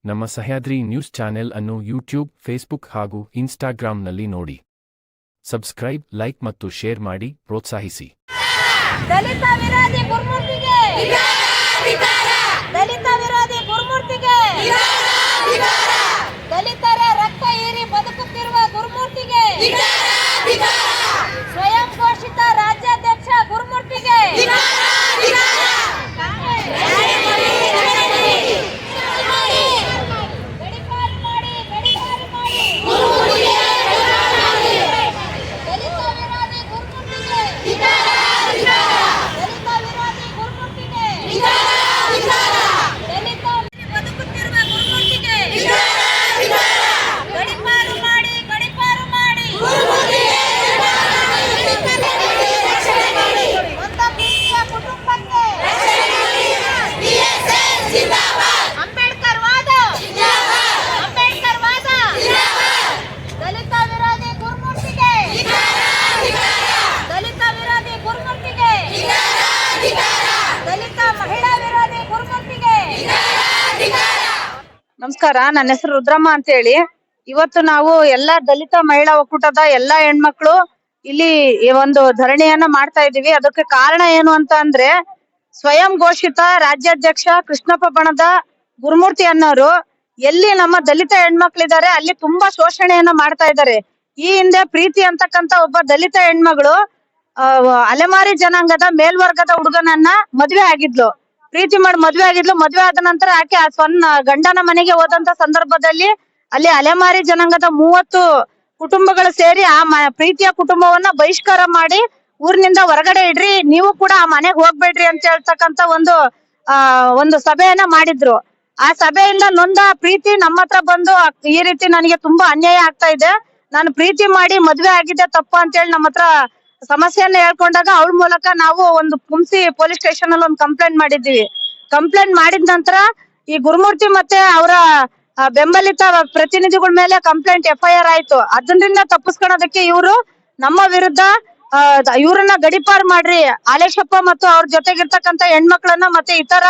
ನಮ್ಮ Sahyadri news channel ಅನ್ನು YouTube, Facebook ಹಾಗೂ ಇನ್ಸ್ಟಾಗ್ರಾಂನಲ್ಲಿ ನೋಡಿ. ಸಬ್ಸ್ಕ್ರೈಬ್, ಲೈಕ್ ಮತ್ತು ಶೇರ್ ಮಾಡಿ ಪ್ರೋತ್ಸಾಹಿಸಿ. ದಲಿತ ವಿರೋಧಿ ಗುರುಮೂರ್ತಿಗೆ ದಲಿತ ವಿರೋಧಿ ಗುರುಮೂರ್ತಿಗೆ ದಲಿತರ ರಕ್ತ ಹೀರಿ ಬದುಕುತ್ತಿರುವ ಗುರುಮೂರ್ತಿಗೆ ಸ್ವಯಂ ಘೋಷಿತ ರಾಜ್ಯಾಧ್ಯಕ್ಷ ಗುರುಮೂರ್ತಿಗೆ ನಮಸ್ಕಾರ. ನನ್ನ ಹೆಸರು ರುದ್ರಮ್ಮ ಅಂತ ಹೇಳಿ. ಇವತ್ತು ನಾವು ಎಲ್ಲಾ ದಲಿತ ಮಹಿಳಾ ಒಕ್ಕೂಟದ ಎಲ್ಲಾ ಹೆಣ್ಮಕ್ಳು ಇಲ್ಲಿ ಒಂದು ಧರಣಿಯನ್ನ ಮಾಡ್ತಾ ಇದೀವಿ. ಅದಕ್ಕೆ ಕಾರಣ ಏನು ಅಂತ ಅಂದ್ರೆ, ಸ್ವಯಂ ಘೋಷಿತ ರಾಜ್ಯಾಧ್ಯಕ್ಷ ಕೃಷ್ಣಪ್ಪ ಬಣದ ಗುರುಮೂರ್ತಿ ಅನ್ನೋರು ಎಲ್ಲಿ ನಮ್ಮ ದಲಿತ ಹೆಣ್ಮಕ್ಳಿದ್ದಾರೆ ಅಲ್ಲಿ ತುಂಬಾ ಶೋಷಣೆಯನ್ನ ಮಾಡ್ತಾ ಇದ್ದಾರೆ. ಈ ಹಿಂದೆ ಪ್ರೀತಿ ಅಂತಕ್ಕಂತ ಒಬ್ಬ ದಲಿತ ಹೆಣ್ಮಗಳು ಅಲೆಮಾರಿ ಜನಾಂಗದ ಮೇಲ್ವರ್ಗದ ಹುಡುಗನನ್ನ ಮದ್ವೆ ಆಗಿದ್ಲು. ಪ್ರೀತಿ ಮಾಡಿ ಮದ್ವೆ ಆಗಿದ್ಲು. ಮದ್ವೆ ಆದ ನಂತರ ಆಕೆ ಸ್ವಂತ ಗಂಡನ ಮನೆಗೆ ಹೋದಂತ ಸಂದರ್ಭದಲ್ಲಿ ಅಲ್ಲಿ ಅಲೆಮಾರಿ ಜನಾಂಗದ 30 ಕುಟುಂಬಗಳು ಸೇರಿ ಆ ಪ್ರೀತಿಯ ಕುಟುಂಬವನ್ನ ಬಹಿಷ್ಕಾರ ಮಾಡಿ ಊರಿನಿಂದ ಹೊರಗಡೆ ಇಡ್ರಿ, ನೀವು ಕೂಡ ಆ ಮನೆಗೆ ಹೋಗ್ಬೇಡ್ರಿ ಅಂತ ಹೇಳ್ತಕ್ಕಂತ ಒಂದು ಸಭೆಯನ್ನ ಮಾಡಿದ್ರು. ಆ ಸಭೆಯಿಂದ ನೊಂದ ಪ್ರೀತಿ ನಮ್ಮ ಹತ್ರ ಬಂದು, ಈ ರೀತಿ ನನಗೆ ತುಂಬಾ ಅನ್ಯಾಯ ಆಗ್ತಾ ಇದೆ, ನಾನು ಪ್ರೀತಿ ಮಾಡಿ ಮದ್ವೆ ಆಗಿದ್ದೆ ತಪ್ಪು ಅಂತ ಹೇಳಿ ನಮ್ಮ ಹತ್ರ ಸಮಸ್ಯೆಯನ್ನ ಹೇಳ್ಕೊಂಡಾಗ ಅವಳ ಮೂಲಕ ನಾವು ಒಂದು ಕುಂಸಿ ಪೊಲೀಸ್ ಸ್ಟೇಷನ್ ಅಲ್ಲಿ ಒಂದು ಕಂಪ್ಲೇಂಟ್ ಮಾಡಿದ್ವಿ. ಕಂಪ್ಲೇಂಟ್ ಮಾಡಿದ ನಂತರ ಈ ಗುರುಮೂರ್ತಿ ಮತ್ತೆ ಅವರ ಬೆಂಬಲಿತ ಪ್ರತಿನಿಧಿಗಳ ಮೇಲೆ ಕಂಪ್ಲೇಂಟ್ FIR ಆಯ್ತು. ಅದರಿಂದ ತಪ್ಪಿಸ್ಕೊಳೋದಕ್ಕೆ ಇವರು ನಮ್ಮ ವಿರುದ್ಧ ಇವ್ರನ್ನ ಗಡಿಪಾರ್ ಮಾಡ್ರಿ, ಆಲೇಶಪ್ಪ ಮತ್ತು ಅವ್ರ ಜೊತೆಗಿರ್ತಕ್ಕಂತ ಹೆಣ್ಮಕ್ಳನ್ನ ಮತ್ತೆ ಇತರ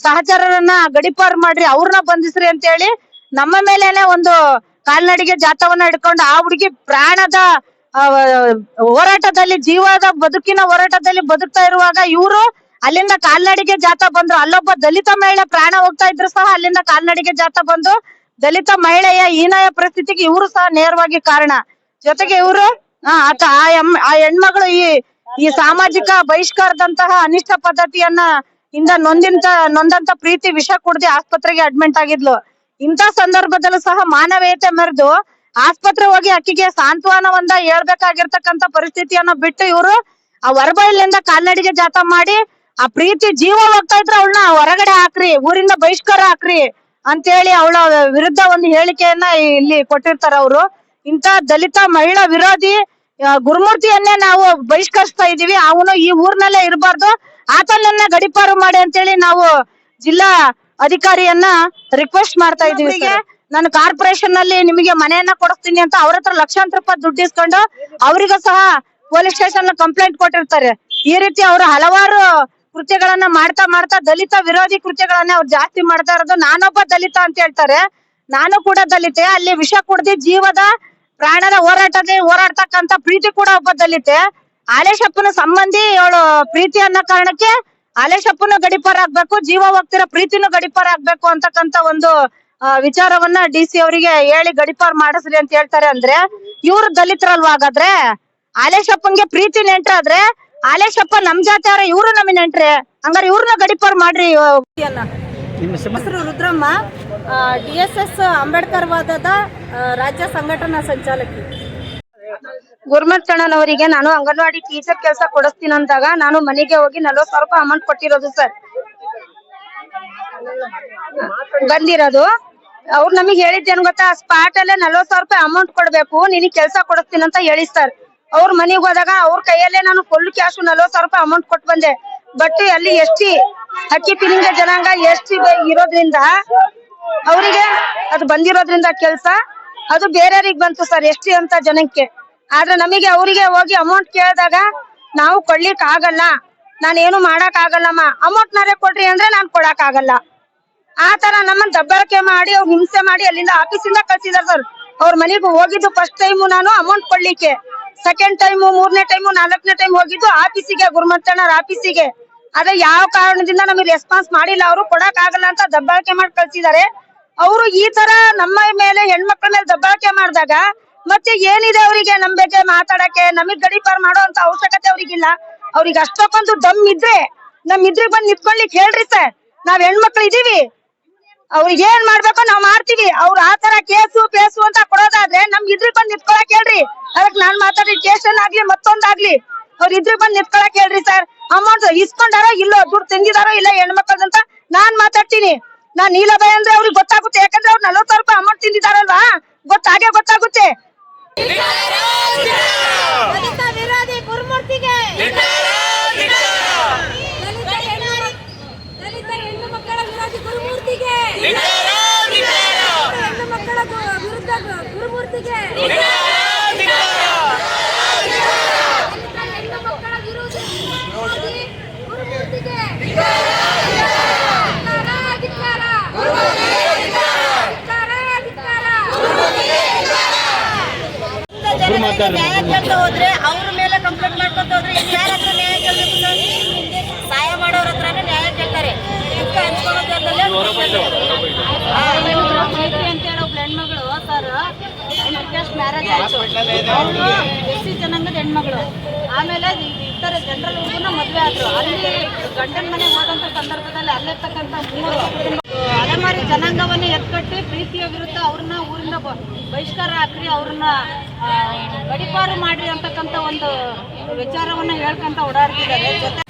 ಸಹಚರರನ್ನ ಗಡಿಪಾರ್ ಮಾಡ್ರಿ, ಅವ್ರನ್ನ ಬಂಧಿಸ್ರಿ ಅಂತ ಹೇಳಿ ನಮ್ಮ ಮೇಲೇನೆ ಒಂದು ಕಾಲ್ನಡಿಗೆ ಜಾಥವನ್ನ ಹಿಡ್ಕೊಂಡು ಆ ಹುಡುಗಿ ಪ್ರಾಣದ ಹೋರಾಟದಲ್ಲಿ, ಜೀವದ ಬದುಕಿನ ಹೋರಾಟದಲ್ಲಿ ಬದುಕ್ತಾ ಇರುವಾಗ ಇವರು ಅಲ್ಲಿಂದ ಕಾಲ್ನಡಿಗೆ ಜಾಥಾ ಬಂದ್ರು. ಅಲ್ಲೊಬ್ಬ ದಲಿತ ಮಹಿಳೆ ಪ್ರಾಣ ಹೋಗ್ತಾ ಇದ್ರು ಸಹ ಅಲ್ಲಿಂದ ಕಾಲ್ನಡಿಗೆ ಜಾಥಾ ಬಂದು ದಲಿತ ಮಹಿಳೆಯ ಹೀನಾಯ ಪರಿಸ್ಥಿತಿಗೆ ಇವರು ಸಹ ನೇರವಾಗಿ ಕಾರಣ. ಜೊತೆಗೆ ಇವರು ಆ ಹೆಣ್ಮಗಳು ಈ ಸಾಮಾಜಿಕ ಬಹಿಷ್ಕಾರದಂತಹ ಅನಿಷ್ಟ ಪದ್ಧತಿಯನ್ನ ನೊಂದಂತ ಪ್ರೀತಿ ವಿಷ ಕುಡ್ದಿ ಆಸ್ಪತ್ರೆಗೆ ಅಡ್ಮಿಟ್ ಆಗಿದ್ಲು. ಇಂಥ ಸಂದರ್ಭದಲ್ಲೂ ಸಹ ಮಾನವೀಯತೆ ಮೆರೆದು ಆಸ್ಪತ್ರೆ ಹೋಗಿ ಅಕ್ಕಿಗೆ ಸಾಂತ್ವನವನ್ನ ಹೇಳ್ಬೇಕಾಗಿರ್ತಕ್ಕಂತ ಪರಿಸ್ಥಿತಿಯನ್ನ ಬಿಟ್ಟು ಇವರು ಆ ಹೊರಬೈಲಿಂದ ಕಾಲ್ನಡಿಗೆ ಜಾಥಾ ಮಾಡಿ ಆ ಪ್ರೀತಿ ಜೀವ ಹೋಗ್ತಾ ಇದ್ರೆ ಅವಳನ್ನ ಹೊರಗಡೆ ಹಾಕ್ರಿ, ಊರಿಂದ ಬಹಿಷ್ಕಾರ ಹಾಕ್ರಿ ಅಂತ ಹೇಳಿ ಅವಳ ವಿರುದ್ಧ ಒಂದು ಹೇಳಿಕೆಯನ್ನ ಇಲ್ಲಿ ಕೊಟ್ಟಿರ್ತಾರ ಅವರು. ಇಂತ ದಲಿತ ಮಹಿಳಾ ವಿರೋಧಿ ಗುರುಮೂರ್ತಿಯನ್ನೇ ನಾವು ಬಹಿಷ್ಕರಿಸ್ತಾ ಇದೀವಿ. ಅವನು ಈ ಊರ್ನಲ್ಲೇ ಇರಬಾರ್ದು, ಆತನನ್ನ ಗಡಿಪಾರು ಮಾಡಿ ಅಂತೇಳಿ ನಾವು ಜಿಲ್ಲಾ ಅಧಿಕಾರಿಯನ್ನ ರಿಕ್ವೆಸ್ಟ್ ಮಾಡ್ತಾ ಇದೀವಿ. ನಾನು ಕಾರ್ಪೊರೇಷನ್ ನಲ್ಲಿ ನಿಮಗೆ ಮನೆಯನ್ನ ಕೊಡಿಸ್ತೀನಿ ಅಂತ ಅವ್ರ ಹತ್ರ ಲಕ್ಷಾಂತರ ರೂಪಾಯಿ ದುಡ್ಡು ಇಸ್ಕೊಂಡು ಅವರಿಗೂ ಸಹ ಪೊಲೀಸ್ ಸ್ಟೇಷನ್ ಕಂಪ್ಲೇಂಟ್ ಕೊಟ್ಟಿರ್ತಾರೆ. ಈ ರೀತಿ ಅವರು ಹಲವಾರು ಕೃತ್ಯಗಳನ್ನ ಮಾಡ್ತಾ ದಲಿತ ವಿರೋಧಿ ಕೃತ್ಯಗಳನ್ನ ಅವ್ರು ಜಾಸ್ತಿ ಮಾಡ್ತಾ ಇರೋದು. ನಾನೊಬ್ಬ ದಲಿತ ಅಂತ ಹೇಳ್ತಾರೆ, ನಾನು ಕೂಡ ದಲಿತೆ. ಅಲ್ಲಿ ವಿಷ ಕುಡ್ದಿ ಜೀವದ ಪ್ರಾಣದ ಹೋರಾಡ್ತಕ್ಕಂತ ಪ್ರೀತಿ ಕೂಡ ಒಬ್ಬ ದಲಿತೆ. ಆಲೇಶಪ್ಪನ ಸಂಬಂಧಿ ಅವಳು ಪ್ರೀತಿ ಅನ್ನೋ ಕಾರಣಕ್ಕೆ ಆಲೇಶಪ್ಪನ ಗಡಿಪಾರ ಆಗ್ಬೇಕು, ಜೀವ ಹೋಗ್ತಿರೋ ಪ್ರೀತಿನೂ ಗಡಿಪಾರ ಆಗ್ಬೇಕು ಅಂತಕ್ಕಂತ ಒಂದು ವಿಚಾರವನ್ನ DC ಅವರಿಗೆ ಹೇಳಿ ಗಡಿಪಾರ್ ಮಾಡಿಸ್ರಿ ಅಂತ ಹೇಳ್ತಾರೆ. ಅಂದ್ರೆ ಇವ್ರು ದಲಿತರಲ್ವಾ? ಹಾಗಾದ್ರೆ ಆಲೇಶಪ್ಪನ್ಗೆ ಪ್ರೀತಿ ನೆಂಟ್ರಾದ್ರೆ ಆಲೇಶಪ್ಪ ನಮ್ ಜಾತಿ ಅವ್ರ, ಇವ್ರು ನಮಗೆ ನೆಂಟ್ರೆ, ಹಂಗಾರೆ ಇವ್ರನ್ನ ಗಡಿಪಾರ್ ಮಾಡ್ರಿ. ಹೆಸರು ರುದ್ರಮ್ಮ, DSS ಅಂಬೇಡ್ಕರ್ ವಾದದ ರಾಜ್ಯ ಸಂಘಟನಾ ಸಂಚಾಲಕಿ. ಗುರುಮೂರ್ತಣ್ಣನವರಿಗೆ ನಾನು ಅಂಗನವಾಡಿ ಟೀಚರ್ ಕೆಲಸ ಕೊಡಿಸ್ತೀನಿ ಅಂದಾಗ ನಾನು ಮನೆಗೆ ಹೋಗಿ 40,000 ರೂಪಾಯಿ ಅಮೌಂಟ್ ಕೊಟ್ಟಿರೋದು ಸರ್. ಬಂದಿರೋದು ಅವ್ರು ನಮಗ್ ಹೇಳಿದ್ದೇನ್ ಗೊತ್ತಾ, ಸ್ಪಾಟ್ ಅಲ್ಲೇ 40,000 ರೂಪಾಯಿ ಅಮೌಂಟ್ ಕೊಡ್ಬೇಕು, ನಿನಗೆ ಕೆಲಸ ಕೊಡಿಸ್ತೀನಿ ಅಂತ ಹೇಳಿ ಸರ್. ಅವ್ರ ಮನೆಗೆ ಹೋದಾಗ ಅವ್ರ ಕೈಯಲ್ಲೇ ನಾನು ಫುಲ್ ಕ್ಯಾಶ್ 40,000 ರೂಪಾಯಿ ಅಮೌಂಟ್ ಕೊಟ್ಟು ಬಂದೆ. ಬಟ್ ಅಲ್ಲಿ ಅಕ್ಕಿ ಪಿಲಿಂಗ ಜನಾಂಗ ಇರೋದ್ರಿಂದ ಅವರಿಗೆ ಅದು ಬಂದಿರೋದ್ರಿಂದ ಕೆಲಸ ಅದು ಬೇರೆಯವ್ರಿಗೆ ಬಂತು ಸರ್, ಅಂತ ಜನಕ್ಕೆ. ಆದ್ರೆ ನಮಗೆ ಅವರಿಗೆ ಹೋಗಿ ಅಮೌಂಟ್ ಕೇಳಿದಾಗ ನಾವು ಕೊಡ್ಲಿಕ್ ಆಗಲ್ಲ, ನಾನೇನು ಮಾಡಕ್ ಆಗಲ್ಲಮ್ಮ, ಅಮೌಂಟ್ ನಾರೇ ಕೊಡ್ರಿ ಅಂದ್ರೆ ನಾನ್ ಕೊಡಕ್ ಆಗಲ್ಲ. ಆ ತರ ನಮ್ಮನ್ನ ದಬ್ಬಾಳಿಕೆ ಮಾಡಿ ಅವ್ರು ಹಿಂಸೆ ಮಾಡಿ ಅಲ್ಲಿಂದ ಆಫೀಸಿಂದ ಕಳ್ಸಿದಾರೆ ಸರ್. ಅವ್ರ ಮನೆಗೆ ಹೋಗಿದ್ದು ಫಸ್ಟ್ ಟೈಮು ನಾನು ಅಮೌಂಟ್ ಕೊಡ್ಲಿಕ್ಕೆ, ಸೆಕೆಂಡ್ ಟೈಮು, 3ನೇ ಟೈಮು, 4ನೇ ಟೈಮ್ ಹೋಗಿದ್ದು ಆಫೀಸಿಗೆ, ಗುರುಮಂತಣ್ಣರ ಆಫೀಸಿಗೆ. ಅದೇ ಯಾವ ಕಾರಣದಿಂದ ನಮಗೆ ರೆಸ್ಪಾನ್ಸ್ ಮಾಡಿಲ್ಲ, ಅವರು ಕೊಡಕ್ ಆಗಲ್ಲ ಅಂತ ದಬ್ಬಾಳಿಕೆ ಮಾಡಿ ಕಳ್ಸಿದಾರೆ. ಅವರು ಈ ತರ ನಮ್ಮ ಮೇಲೆ ಹೆಣ್ಮಕ್ಳ ಮೇಲೆ ದಬ್ಬಾಳಿಕೆ ಮಾಡಿದಾಗ ಮತ್ತೆ ಏನಿದೆ ಅವರಿಗೆ ನಮ್ ಬಗ್ಗೆ ಮಾತಾಡಕ್ಕೆ, ನಮಗ್ ಗಡೀಪಾರ್ ಮಾಡೋ ಅಂತ ಅವಶ್ಯಕತೆ ಅವ್ರಿಗಿಲ್ಲ. ಅವ್ರಿಗೆ ಅಷ್ಟಕ್ಕೊಂದು ದಮ್ ಇದ್ರೆ ನಮ್ ಇದ್ರಿಗೆ ಬಂದ್ ನಿಂತ್ಕೊಳ್ಲಿಕ್ಕೆ ಹೇಳ್ರಿ ಸರ್. ನಾವ್ ಹೆಣ್ಮಕ್ಳು ಇದೀವಿ, ಅವ್ರಿಗೆ ಏನ್ ಮಾಡ್ಬೇಕೋ ನಾವ್ ಮಾಡ್ತೀವಿ. ಅವ್ರ ಆತರ ಕೇಸು ಅಂತ ಕೊಡೋದಾದ್ರೆ ನಮ್ ಇದ್ರಿಗೆ ಬಂದ್ ನಿಂತ್ಕೊಳಕ್ ಹೇಳ್ರಿ. ಅದಕ್ಕೆ ನಾನ್ ಮಾತಾಡಿದ ಕೇಸನ್ ಆಗ್ಲಿ ಮತ್ತೊಂದಾಗ್ಲಿ ಅವ್ರ ಇದ್ರಿಗೆ ಬಂದ್ ನಿಂತ್ಕೊಳಕ್ ಹೇಳ್ರಿ ಸರ್. ಅಮೌಂಟ್ ಇಸ್ಕೊಂಡಾರೋ ಇಲ್ಲೋ, ದುಡ್ಡು ತಿಂದಿದಾರೋ ಇಲ್ಲ ಹೆಣ್ಮಕ್ಳದಂತ ನಾನ್ ಮಾತಾಡ್ತೀನಿ. ನಾನ್ ನೀಲಬಾಯಿ ಅಂದ್ರೆ ಅವ್ರಿಗೆ ಗೊತ್ತಾಗುತ್ತೆ, ಯಾಕಂದ್ರೆ ಅವ್ರು 40,000 ರೂಪಾಯಿ ಅಮೌಂಟ್ ತಿಂದಿದಾರಲ್ವಾ, ಗೊತ್ತಾಗುತ್ತೆ. ವಿರೋಧಿ ಗುರುಮೂರ್ತಿಗೆ, ದಲಿತ ಹೆಣ್ಣು ಮಕ್ಕಳ ವಿರೋಧಿ ಗುರುಮೂರ್ತಿಗೆ, ಹೆಣ್ಣು ಮಕ್ಕಳ ವಿರುದ್ಧ ಗುರುಮೂರ್ತಿಗೆ, ಹೆಣ್ಣು ಮಕ್ಕಳ ವಿರೋಧಿ ಗುರುಮೂರ್ತಿಗೆ ನ್ಯಾಯ ಕೇಳ್ತಾ ಹೋದ್ರೆ ಅವ್ರ ಮೇಲೆ ಕಂಪ್ಲೇಂಟ್ ಮಾಡ್ಕೊಂತ ಹೋದ್ರೆ ಯಾರ ಹತ್ರ ನ್ಯಾಯ ಕೇಳಬೇಕು ಸರ್? ಸಹಾಯ ಮಾಡೋರ ಹತ್ರನೇ ನ್ಯಾಯ ಕೇಳ್ತಾರೆ. ಪ್ರೀತಿ ಅಂತ ಹೇಳೋ ಹೆಣ್ಮಗಳು ಸರ್, ಜಸ್ಟ್ ಮ್ಯಾರೇಜ್ ಆಯ್ತು, ಅವರು SC ಜನಾಂಗದ ಹೆಣ್ಮಗಳು. ಆಮೇಲೆ ಇತರ ಜನರಲ್ ಹುಡುಗನ ಮದುವೆ ಆದ್ರು. ಅಲ್ಲಿ ಗಂಡನ ಮನೆ ಹೋದಂತ ಸಂದರ್ಭದಲ್ಲಿ ಅಲ್ಲಿರ್ತಕ್ಕಂಥ 3 ಅಲೆಮಾರಿ ಜನಾಂಗವನ್ನೇ ಎತ್ಕಟ್ಟಿ ಪ್ರೀತಿಯ ವಿರುದ್ಧ ಅವ್ರನ್ನ ಊರಿಂದ ಬಹಿಷ್ಕಾರ ಹಾಕ್ರಿ, ಅವ್ರನ್ನ ಗಡಿಪಾರು ಮಾಡ್ರಿ ಅಂತಕ್ಕಂಥ ಒಂದು ವಿಚಾರವನ್ನ ಹೇಳ್ಕೊಂತ ಓಡಾಡ್ತಿದ್ದಾರೆ. ಜೊತೆ